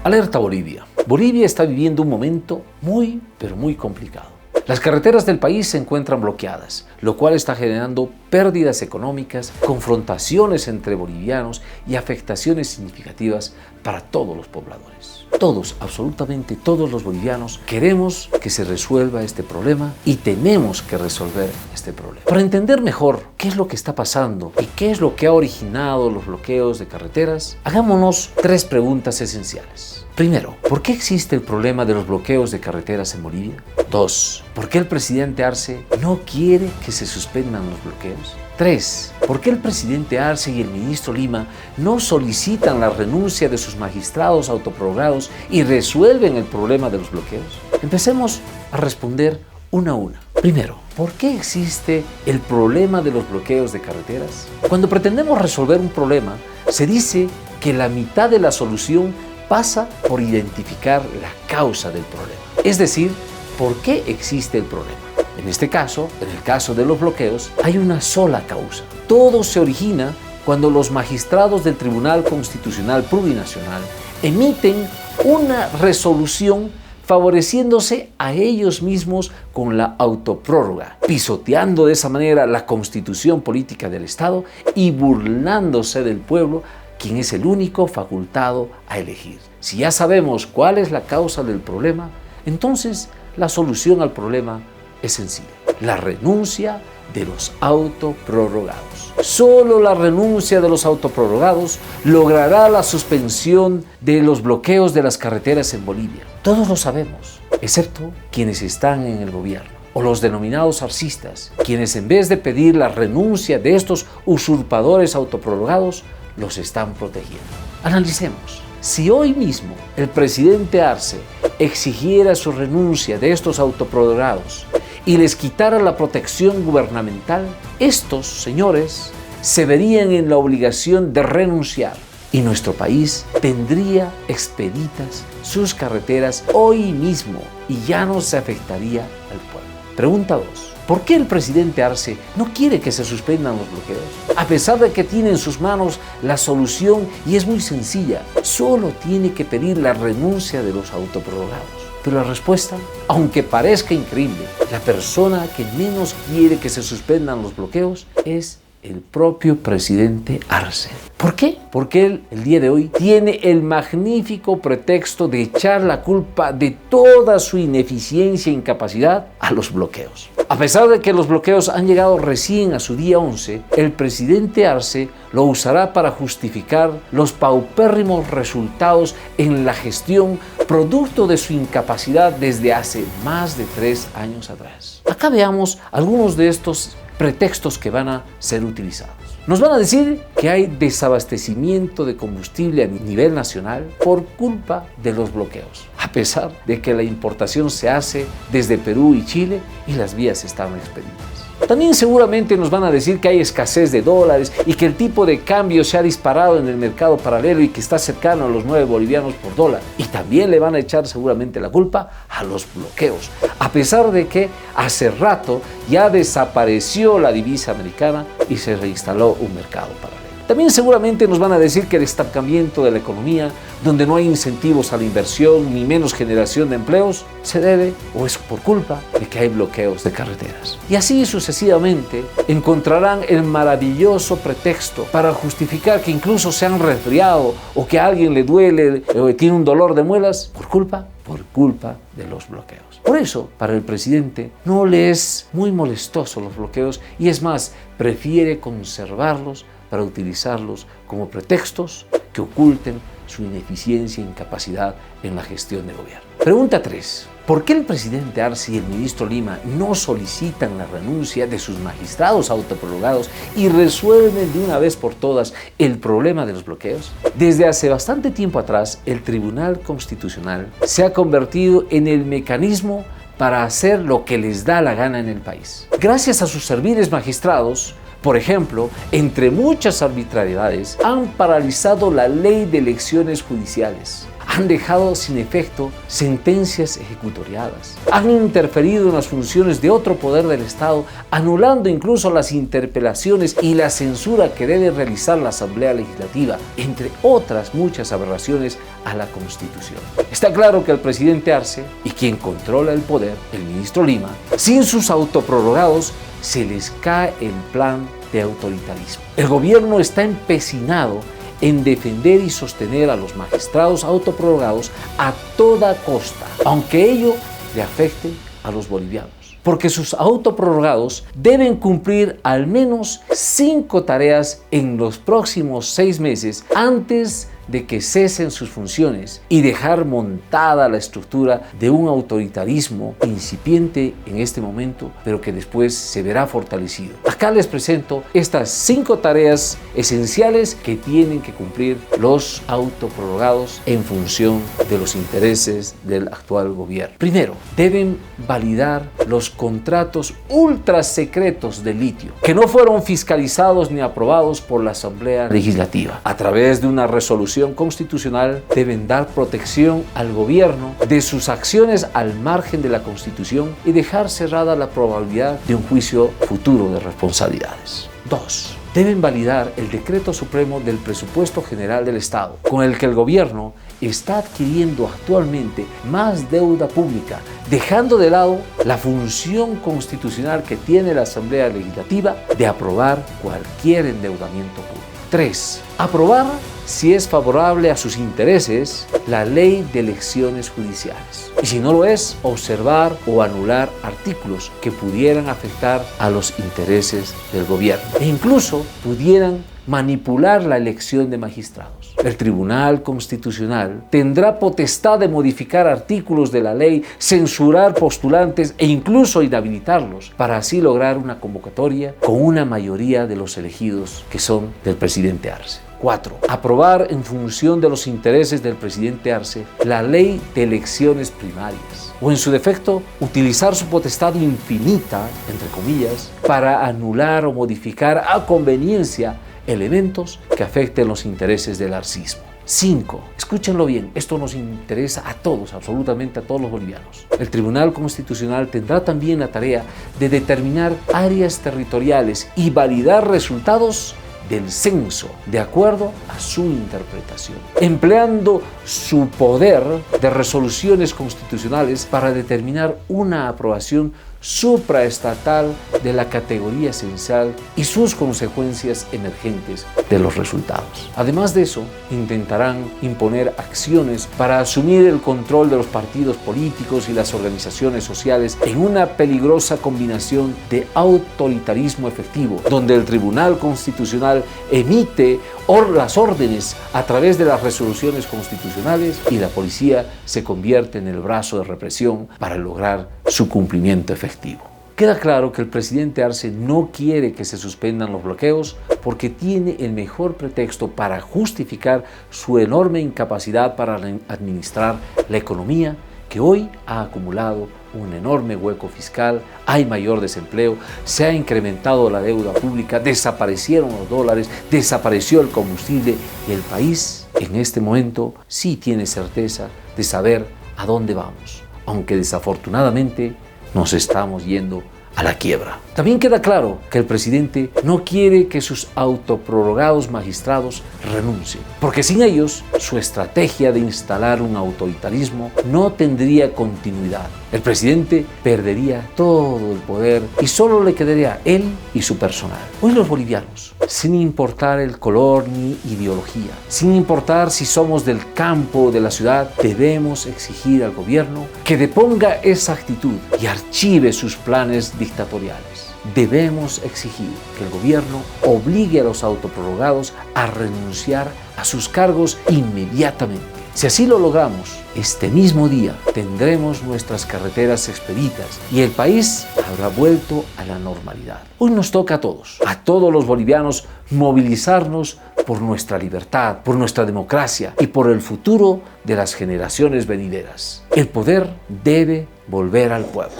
Alerta Bolivia. Bolivia está viviendo un momento muy, pero muy complicado. Las carreteras del país se encuentran bloqueadas, lo cual está generando pérdidas económicas, confrontaciones entre bolivianos y afectaciones significativas para todos los pobladores. Todos, absolutamente todos los bolivianos queremos que se resuelva este problema y tenemos que resolver este problema. Para entender mejor qué es lo que está pasando y qué es lo que ha originado los bloqueos de carreteras, hagámonos 3 preguntas esenciales. Primero, ¿por qué existe el problema de los bloqueos de carreteras en Bolivia? 2. ¿Por qué el presidente Arce no quiere que se suspendan los bloqueos? 3. ¿Por qué el presidente Arce y el ministro Lima no solicitan la renuncia de sus magistrados autoprogramados y resuelven el problema de los bloqueos? Empecemos a responder una a una. Primero, ¿por qué existe el problema de los bloqueos de carreteras? Cuando pretendemos resolver un problema, se dice que la mitad de la solución pasa por identificar la causa del problema. Es decir, ¿por qué existe el problema? En este caso, en el caso de los bloqueos, hay una sola causa. Todo se origina cuando los magistrados del Tribunal Constitucional Plurinacional emiten una resolución favoreciéndose a ellos mismos con la autoprórroga, pisoteando de esa manera la constitución política del Estado y burlándose del pueblo, quien es el único facultado a elegir. Si ya sabemos cuál es la causa del problema, entonces la solución al problema es sencilla: la renuncia de los autoprorrogados. Solo la renuncia de los autoprorrogados logrará la suspensión de los bloqueos de las carreteras en Bolivia. Todos lo sabemos, excepto quienes están en el gobierno, o los denominados arcistas, quienes en vez de pedir la renuncia de estos usurpadores autoprorrogados, los están protegiendo. Analicemos. Si hoy mismo el presidente Arce exigiera su renuncia de estos autoprorrogados y les quitara la protección gubernamental, estos señores se verían en la obligación de renunciar y nuestro país tendría expeditas sus carreteras hoy mismo y ya no se afectaría al pueblo. Pregunta 2. ¿Por qué el presidente Arce no quiere que se suspendan los bloqueos? A pesar de que tiene en sus manos la solución y es muy sencilla, solo tiene que pedir la renuncia de los autoprorrogados. Pero la respuesta, aunque parezca increíble, la persona que menos quiere que se suspendan los bloqueos es el propio presidente Arce. ¿Por qué? Porque él, el día de hoy, tiene el magnífico pretexto de echar la culpa de toda su ineficiencia e incapacidad a los bloqueos. A pesar de que los bloqueos han llegado recién a su día 11, el presidente Arce lo usará para justificar los paupérrimos resultados en la gestión producto de su incapacidad desde hace más de 3 años atrás. Acá veamos algunos de estos pretextos que van a ser utilizados. Nos van a decir que hay desabastecimiento de combustible a nivel nacional por culpa de los bloqueos, a pesar de que la importación se hace desde Perú y Chile y las vías están expeditas. También seguramente nos van a decir que hay escasez de dólares y que el tipo de cambio se ha disparado en el mercado paralelo y que está cercano a los 9 bolivianos por dólar. Y también le van a echar seguramente la culpa a los bloqueos, a pesar de que hace rato ya desapareció la divisa americana y se reinstaló un mercado paralelo. También seguramente nos van a decir que el estancamiento de la economía, donde no hay incentivos a la inversión ni menos generación de empleos, se debe o es por culpa de que hay bloqueos de carreteras. Y así sucesivamente encontrarán el maravilloso pretexto para justificar que incluso se han resfriado o que a alguien le duele o tiene un dolor de muelas por culpa de los bloqueos. Por eso, para el presidente no le es muy molestoso los bloqueos y es más, prefiere conservarlos para utilizarlos como pretextos que oculten su ineficiencia e incapacidad en la gestión de gobierno. Pregunta 3. ¿Por qué el presidente Arce y el ministro Lima no solicitan la renuncia de sus magistrados autoprorrogados y resuelven de una vez por todas el problema de los bloqueos? Desde hace bastante tiempo atrás, el Tribunal Constitucional se ha convertido en el mecanismo para hacer lo que les da la gana en el país. Gracias a sus serviles magistrados, por ejemplo, entre muchas arbitrariedades, han paralizado la ley de elecciones judiciales. han dejado sin efecto sentencias ejecutoriadas, han interferido en las funciones de otro poder del Estado, anulando incluso las interpelaciones y la censura que debe realizar la Asamblea Legislativa, entre otras muchas aberraciones a la Constitución. Está claro que el presidente Arce y quien controla el poder, el ministro Lima, sin sus autoprorrogados, se les cae el plan de autoritarismo. El gobierno está empecinado en defender y sostener a los magistrados autoprorrogados a toda costa, aunque ello le afecte a los bolivianos. Porque sus autoprorrogados deben cumplir al menos 5 tareas en los próximos 6 meses antes de que cesen sus funciones y dejar montada la estructura de un autoritarismo incipiente en este momento, pero que después se verá fortalecido. Acá les presento estas 5 tareas esenciales que tienen que cumplir los autoprorrogados en función de los intereses del actual gobierno. Primero, deben validar los contratos ultra secretos de litio, que no fueron fiscalizados ni aprobados por la Asamblea Legislativa. A través de una resolución constitucional deben dar protección al gobierno de sus acciones al margen de la Constitución y dejar cerrada la probabilidad de un juicio futuro de responsabilidades. 2. Deben validar el Decreto Supremo del Presupuesto General del Estado, con el que el gobierno está adquiriendo actualmente más deuda pública, dejando de lado la función constitucional que tiene la Asamblea Legislativa de aprobar cualquier endeudamiento público. 3. Aprobar, si es favorable a sus intereses, la ley de elecciones judiciales. Y si no lo es, observar o anular artículos que pudieran afectar a los intereses del gobierno e incluso pudieran manipular la elección de magistrados. El Tribunal Constitucional tendrá potestad de modificar artículos de la ley, censurar postulantes e incluso inhabilitarlos, para así lograr una convocatoria con una mayoría de los elegidos que son del presidente Arce. 4. Aprobar en función de los intereses del presidente Arce la ley de elecciones primarias, o en su defecto, utilizar su potestad infinita, entre comillas, para anular o modificar a conveniencia elementos que afecten los intereses del arcismo. 5. Escúchenlo bien, esto nos interesa a todos, absolutamente a todos los bolivianos. El Tribunal Constitucional tendrá también la tarea de determinar áreas territoriales y validar resultados del censo de acuerdo a su interpretación, empleando su poder de resoluciones constitucionales para determinar una aprobación supraestatal de la categoría esencial y sus consecuencias emergentes de los resultados. Además de eso, intentarán imponer acciones para asumir el control de los partidos políticos y las organizaciones sociales en una peligrosa combinación de autoritarismo efectivo, donde el Tribunal Constitucional emite las órdenes a través de las resoluciones constitucionales y la policía se convierte en el brazo de represión para lograr su cumplimiento efectivo. Queda claro que el presidente Arce no quiere que se suspendan los bloqueos porque tiene el mejor pretexto para justificar su enorme incapacidad para administrar la economía, que hoy ha acumulado un enorme hueco fiscal, hay mayor desempleo, se ha incrementado la deuda pública, desaparecieron los dólares, desapareció el combustible y el país en este momento sí tiene certeza de saber a dónde vamos, aunque desafortunadamente nos estamos yendo a la quiebra. También queda claro que el presidente no quiere que sus autoprorrogados magistrados renuncien, porque sin ellos su estrategia de instalar un autoritarismo no tendría continuidad. El presidente perdería todo el poder y solo le quedaría él y su personal. Hoy los bolivianos, sin importar el color ni ideología, sin importar si somos del campo o de la ciudad, debemos exigir al gobierno que deponga esa actitud y archive sus planes dictatoriales. Debemos exigir que el gobierno obligue a los autoprorrogados a renunciar a sus cargos inmediatamente. Si así lo logramos, este mismo día tendremos nuestras carreteras expeditas y el país habrá vuelto a la normalidad. Hoy nos toca a todos los bolivianos, movilizarnos por nuestra libertad, por nuestra democracia y por el futuro de las generaciones venideras. El poder debe volver al pueblo.